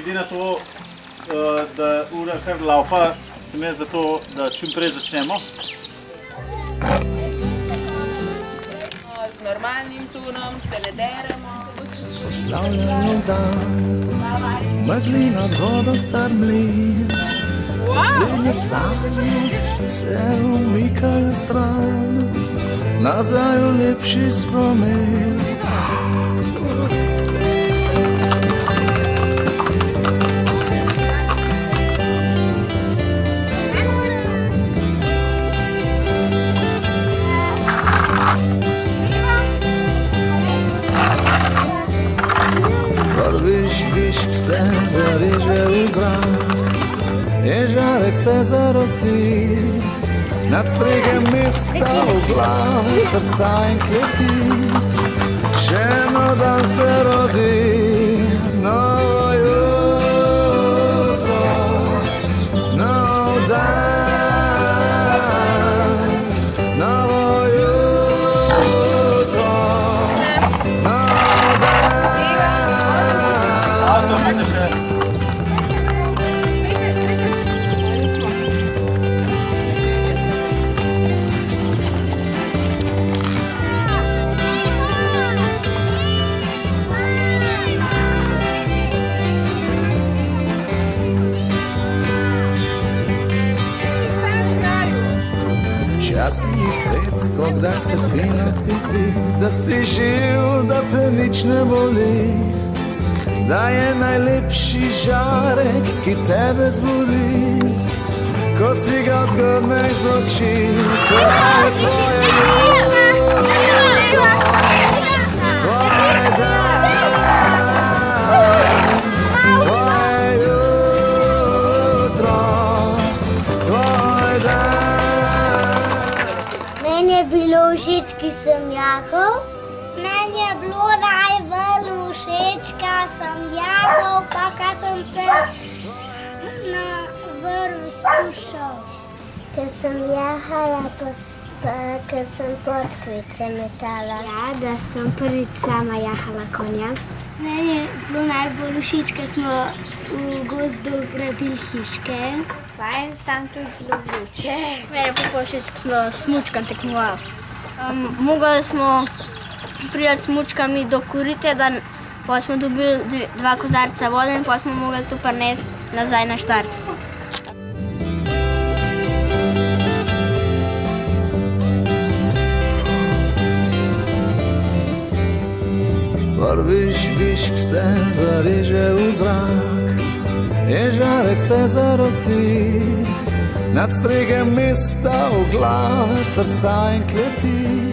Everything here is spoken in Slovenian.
glede na to, da ura kar laufa, sem jaz zato, da čim prej začnemo. Z normalnim tunom se ne deremo. Poslavljajo dan, megli nad vodo star mlin. Poslednje sanje se umikajo stran, nazaj v lepši spomin. Višk se zareže v zrak, ježarek se zarosi, nad stregem mesta v glavi srca in kleti. Še eno dan se rodi, novo jutro, nov dan, novo jutro, nov dan. Včasih redko, kdaj se fino ti zdi, da si živ, da te nič ne boli, da je najlepši žarek, ki tebe zbudi, ko si ga odgrneš z oči. To je tvoje jutro, tvoje dan, tvoje jutro, tvoj dan. Meni je bilo všeč, ki sem jahal. Meni je bilo najbolj všeč, ko sem jahal, pa ko sem se na vrv spuščal. Ko sem jahala, pa ko sem podkvice metala. Ja, da sem prvič sama jahala konja. Meni je bilo najbolj všeč, ko smo v gozdu gradili hiške. Fajn, sam tudi zelo vroče. Meni je pa všeč, ko smo smučkam tekmovali. Mogli smo priti smučkami do korite, pa smo dobili 2 kozarca vode in pa smo mogli to prinesti nazaj na štart. Prvič višk se zareže v zrak, ježarek se zarosi, nad stregem mesta v glavi srca in kleti.